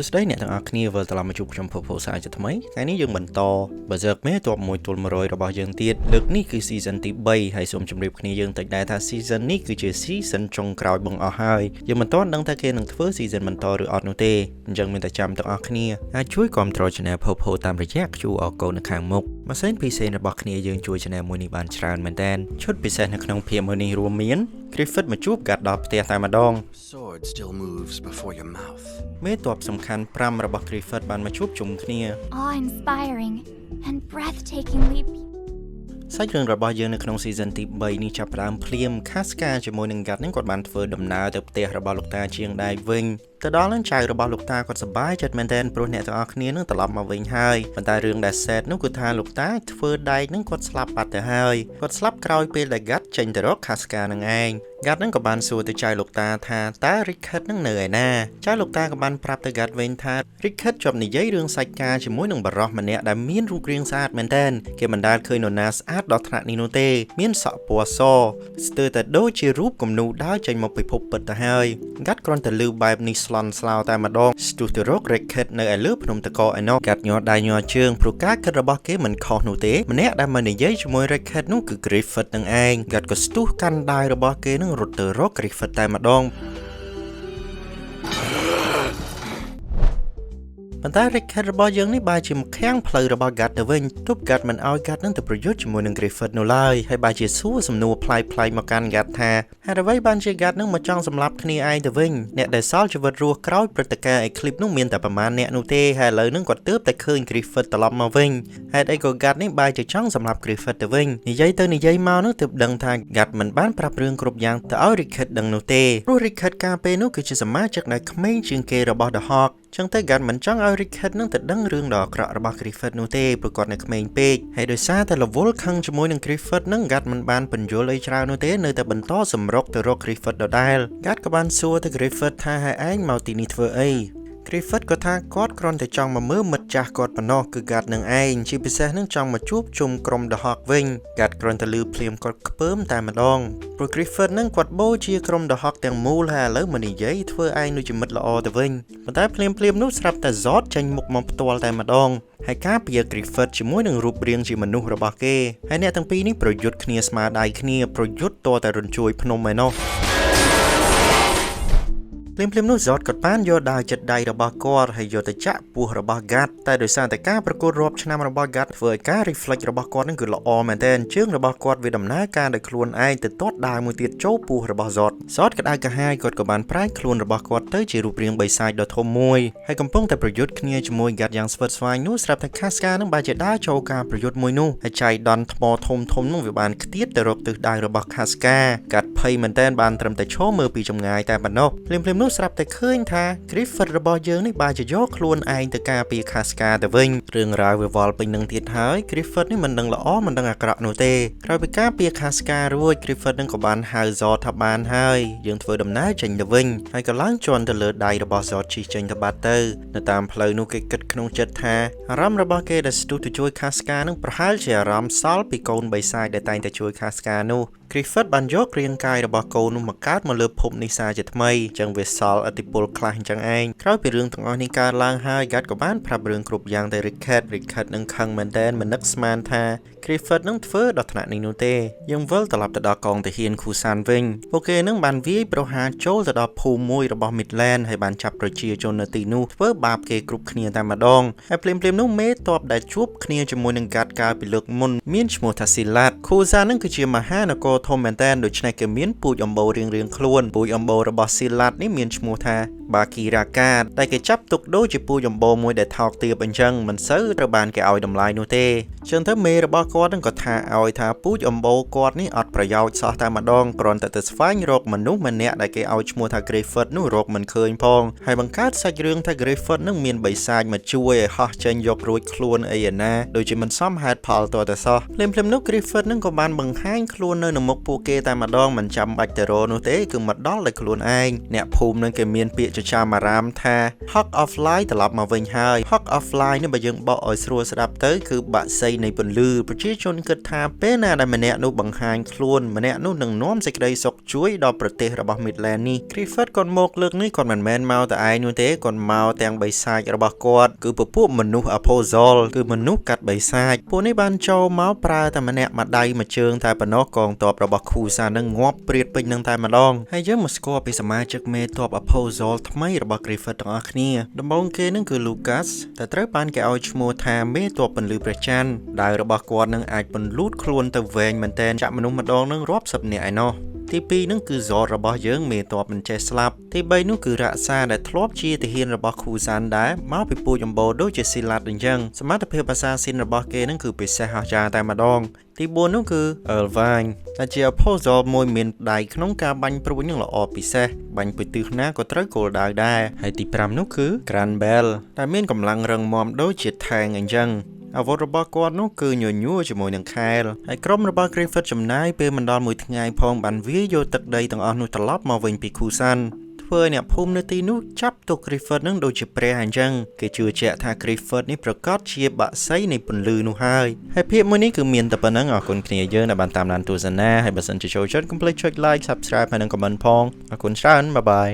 សួស្តីអ្នកទាំងអស់គ្នាវិលត្រឡប់មកជួបខ្ញុំភពផូសាជាថ្មីថ្ងៃនេះយើងបន្តបើសើកមេតប1ទល់100របស់យើងទៀតលើកនេះគឺ season ទី3ហើយសូមជម្រាបគ្នាយើងតិចដែរថា season នេះគឺជា season ចុងក្រោយបង្អស់ហើយយើងមិនទាន់ដឹងថាគេនឹងធ្វើ season បន្តឬអត់នោះទេអញ្ចឹងមានតែចាំទាំងអស់គ្នាអាចជួយគ្រប់គ្រង channel ភពផូតាមរយៈ QR code នៅខាងមុខម៉ាស៊ីន PC របស់គ្នាយើងជួយ channel មួយនេះបានច្រើនមែនតើឈុតពិសេសនៅក្នុងភាពមួយនេះរួមមាន Griffith មកជួបកាត់ដល់ផ្ទះតែម្ដង Sword still moves before your mouth មេតបសំខាន់5របស់ Griffith បានមកជួបជុំគ្នា Awe-inspiring and breathtaking leap សាច់រឿងរបស់យើងនៅក្នុង season ទី3នេះចាប់ផ្ដើមភ្លាម Casca ជាមួយនឹង Gat នឹងគាត់បានធ្វើដំណើរទៅផ្ទះរបស់លោកតាជាងដៃវិញទៅដល់នឹងចៅរបស់លោកតាគាត់សប្បាយចិត្តមែនទែនព្រោះអ្នកទាំងអស់គ្នានឹងត្រឡប់មកវិញហើយប៉ុន្តែរឿងដែល sad នោះគឺថាលោកតាធ្វើដែកនឹងគាត់ស្លាប់បាត់ទៅហើយគាត់ស្លាប់ក្រោយពេលដែល Gat ចេញទៅរក Casca នឹងឯង Gat នឹងក៏បានសួរទៅចៅលោកតាថាតើ Rickard នឹងនៅឯណាចៅលោកតាក៏បានប្រាប់ទៅ Gat វិញថា Rickard ជាប់និយាយរឿងសាច់ការជាមួយនឹងបរិសម្នាក់ដែលមានរូបរាងស្អាតមែនទែនគេមិនដែលឃើញនរណាស្អាតដល់ថ្នាក់នេះនោះទេមានសក់ពណ៌សស្ទើរតែដូចជារូបគំនូដើរចេញមកពិភពពិតទៅហើយ Gat គ្រាន់តែលឺបែបនេះស្លន់ស្លោតែម្ដងស្ទុះទៅរក Rickard នៅឯលើភ្នំតកឯណោះ Gat ញ័រដៃញ័រជើងព្រោះការគិតរបស់គេមិនខុសនោះទេម្នាក់ដែលមកនិយាយជាមួយ Rickard នោះគឺ Griffith នឹងឯង Gat ក៏ស្ទុះកាន់ដៃរបស់គេនឹងរត់ទៅរក Griffith តែម្ដងប៉ុន្តែ Rickard របស់យើងនេះបែរជាមកខាំងផ្លូវរបស់ Gat ទៅវិញទប់ Gat មិនឲ្យ Gat នឹងទៅប្រយុទ្ធជាមួយនឹង Griffith នោះឡើយហើយបែរជាសួរសំណួរប្លែកៗមកកាន់ Gat ថាហេតុអ្វីបានជា Gat នឹងមកចង់សម្លាប់គ្នាឯងទៅវិញអ្នកដែលសល់ជីវិតរស់ក្រោយព្រឹត្តិការណ៍ Eclipse នោះមានតែប្រមាណអ្នកនោះទេហើយឥឡូវនឹងគាត់ទើបតែឃើញ Griffith ត្រឡប់មកវិញហេតុអីក៏ Gat នេះបែរជាចង់សម្លាប់ Griffith ទៅវិញនិយាយទៅនិយាយមកនោះទើបដឹងថា Gat មិនបានប្រាប់រឿងគ្រប់យ៉ាងទៅឲ្យ Rickard ដឹងនោះទេព្រោះ Rickard កាលពេលនោះគឺជាសមាជិកដែលក្មេងជាងគេរបស់ The Hawkចឹងទៅ Gat មិនចង់ឲ្យ Rickard នឹងទៅដឹងរឿងដ៏អាក្រក់របស់ Griffith នោះទេព្រោះគាត់នៅក្មេងពេកហើយដោយសារតែរវល់ខឹងជាមួយនឹង Griffith នឹង Gat មិនបានបញ្យល់អីច្រើននោះទេនៅតែបន្តសម្រុកទៅរក Griffith ដដែល Gat ក៏បានសួរទៅ Griffith ថាហើយឯងមកទីនេះធ្វើអី Griffith ក៏ថាគាត់គ្រាន់តែចង់មកមើលមិត្តចាស់គាត់ប៉ុណ្ណោះគឺ Gat នឹងឯងជាពិសេសនឹងចង់មកជួបជុំក្រុម The Hawk វិញ Gat គ្រាន់តែលឺភ្លាមគាត់ខ្ពើមតែម្ដងព្រោះ Griffith នឹងគាត់បូជាក្រុម The Hawk ទាំងមូលហើយឥឡូវមកនិយាយធ្វើឯងដូចជាមិត្តល្អទៅវិញប៉ុន្តែភ្លាមនោះស្រាប់តែ Zod ចេញមុខមកផ្ទាល់តែម្ដងហើយការពារ Griffith ជាមួយនឹងរូបរាងជាមនុស្សរបស់គេហើយអ្នកទាំងពីរនេះប្រយុទ្ធគ្នាស្មារតីគ្នាប្រយុទ្ធតតែរញ្ជួយភ្នំឯណោះភ្លាមនោះ Zod ក៏បានយកដាវចិត្តដៃរបស់គាត់ហើយយកទៅចាក់ពោះរបស់ Gat តែដោយសារតែការប្រកួតរាប់ឆ្នាំរបស់ Gat ធ្វើឲ្យការ reflect របស់គាត់នឹងគឺល្អមែនទែនជើងរបស់គាត់វាដំណើរការដោយខ្លួនឯងទៅទាត់ដាវមួយទៀតចូលពោះរបស់ Zod ក្តៅកាហាយគាត់ក៏បានប្រែខ្លួនរបស់គាត់ទៅជារូបរាងបិសាចដ៏ធំមួយហើយកំពុងតែប្រយុទ្ធគ្នាជាមួយ Gat យ៉ាងស្វិតស្វាញនោះស្រាប់តែ Casca នឹងបែរជាដើរចូលការប្រយុទ្ធមួយនោះហើយចៃដន្យថ្មធំនោះវាបានខ្ទាតទៅរកទិសដៅរបស់ Casca Gat ភ័យមែនទែនបានត្រឹមតែឈរមើលពីចម្ងាយតែប៉ុណ្ណោះភ្លាមនោះស្រាប់តែឃើញថា Griffith របស់យើងនេះបែរជាយកខ្លួនឯងទៅការពារ Casca ទៅវិញរឿងរ៉ាវវាវល់ពេញនឹងទៀតហើយ Griffith នេះមិនដឹងល្អមិនដឹងអាក្រក់នោះទេក្រោយពីការពារ Casca រួច Griffith នឹងក៏បានហៅ Zod ថាបានហើយយើងធ្វើដំណើរចេញទៅវិញហើយក៏ឡើងជន់ទៅលើដៃរបស់ Zod ជិះចេញទៅបាត់ទៅនៅតាមផ្លូវនោះគេគិតក្នុងចិត្តថាអារម្មណ៍របស់គេដែលស្ទុះទៅជួយ Casca នឹងប្រហែលជាអារម្មណ៍សល់ពីកូនបិសាចដែលតែងតែជួយ Casca នោះGriffith បានយករាងកាយរបស់កូននោះមកកើតមកលើភពនេសាជាថ្មីចឹងវាសល់ឥទ្ធិពលខ្លះអញ្ចឹងឯងក្រោយពីរឿងទាំងអស់នេះកើតឡើងហើយ Gat ក៏បានប្រាប់រឿងគ្រប់យ៉ាងទៅ Rickard នឹងខឹងមែនទែនមិននឹកស្មានថា Griffith នឹងធ្វើដល់ថ្នាក់នេះនោះទេយើងវិលត្រឡប់ទៅដល់កងទាហាន Kusan វិញពួកគេនឹងបានវាយប្រហារចូលទៅដល់ភូមិមួយរបស់ Midland ហើយបានចាប់ប្រជាជននៅទីនោះធ្វើបាបគេគ្រប់គ្នាតែម្ដងហើយភ្លាមនោះមេតបដែលជួបគ្នាជាមួយនឹង Gat កាលពីលើកមុនមានឈ្មោះថា Silat Kusan នឹងគឺជាមហានគរធំមែនតើដូច្នេះគេមានពូជអម្បូររៀងខ្លួនពូជអម្បូររបស់ Silat នេះមានឈ្មោះថា Bakiraka តែគេចាប់ទុកដូចជាពូជអម្បូរមួយដែលថោកទាបអញ្ចឹងមិនសូវត្រូវបានគេឲ្យតម្លៃនោះទេចឹងទៅមេរបស់គាត់នឹងក៏ថាឲ្យថាពូជអម្បូរគាត់នេះអត់ប្រយោជន៍សោះតែម្ដងគ្រាន់តែទៅស្វែងរកមនុស្សម្នាក់ដែលគេឲ្យឈ្មោះថា Griffith នោះរកមិនឃើញផងហើយបង្កើតសាច់រឿងថា Griffith នឹងមានបិសាចមកជួយឲ្យហោះចេញយករួចខ្លួនអីណាដូចជាមិនសមហេតុផលតទៅសោះភ្លាមនោះ Griffith នឹងក៏បានបង្ហាញខ្លួននៅ មុខពួកគេតែម្ដងមិនចាំបាច់ទៅរកនោះទេគឺមកដល់ដោយខ្លួនឯងអ្នកភូមិនឹងគេមានពាក្យចចាមអារាមថា Hawk of Light ត្រឡប់មកវិញហើយ Hawk of Light នេះបើយើងបកឲ្យស្រួលស្ដាប់ទៅគឺបាក់សីនៃពន្លឺប្រជាជនគិតថាពេលណាដែលម្នាក់នោះបង្ហាញខ្លួនម្នាក់នោះនឹងនាំសេចក្តីសុខជួយដល់ប្រទេសរបស់ Midland នេះ Griffith គាត់មកលើកនេះគាត់មិនមែនមកតែឯងនោះទេគាត់មកទាំងបិសាចរបស់គាត់គឺពពួកមនុស្ស Apostle គឺមនុស្សកាត់បិសាចពួកនេះបានចូលមកប្រើតែម្នាក់មួយដៃមួយជើងតែប៉ុណ្ណោះកងទ័ពរបស់ Kusa នឹងងាប់ព្រាតពេញនឹងតែម្ដងហើយយើងមកស្គាល់ពីសមាជិកមេទ័ព Apostle ថ្មីរបស់ Griffith ទាំងអស់គ្នាដំបូងគេនឹងគឺ Lucas តែត្រូវបានគេឲ្យឈ្មោះថាមេទ័ពពន្លឺព្រះច័ន្ទដែលរបស់គាត់នឹងអាចបន្លូតខ្លួនទៅវែងមែនទែនចាក់មនុស្សម្ដងនឹងរាប់សិបនាក់ឯណោះទី2នោះគឺ Zod របស់យើងមេទ័ពមិនចេះស្លាប់ទី3នោះគឺរក្សាដែលធ្លាប់ជាទាហានរបស់ Kusan ដែរមកពីពូជអម្បូរដូចជា Silat អញ្ចឹងសមត្ថភាពភាសាស៊ីនរបស់គេនឹងគឺពិសេសអស្ចារ្យតែម្ដងទី4នោះគឺ Irvine ដែលជា Apostle មួយមានដៃក្នុងការបាញ់ព្រួញនឹងល្អពិសេសបាញ់ពីទិសណាក៏ត្រូវគោលដៅដែរហើយទី5នោះគឺ Granbell ដែលមានកម្លាំងរឹងមាំដូចជាថែងអញ្ចឹងអាវុធរបស់គាត់នោះគឺញញួរជាមួយនឹងខែលហើយក្រុមរបស់ Griffith ចំណាយពេលមិនដល់មួយថ្ងៃផងបានវាយយកទឹកដីទាំងអស់នោះត្រឡប់មកវិញពី Kusan ធ្វើឲ្យអ្នកភូមិនៅទីនោះចាប់ទុក Griffith នឹងដូចជាព្រះអញ្ចឹងគេជឿជាក់ថា Griffith នេះប្រកាសជាបាក់សីនៃពន្លឺនោះហើយភាពមួយនេះគឺមានតែប៉ុណ្្នឹងអរគុណគ្នាយើងដែលបានតាមដានទស្សនាហើយបើសិនជាចូលចិត្តកុំភ្លេចចុច like Subscribe ហើយនិង comment ផងអរគុណច្រើនបាយបាយ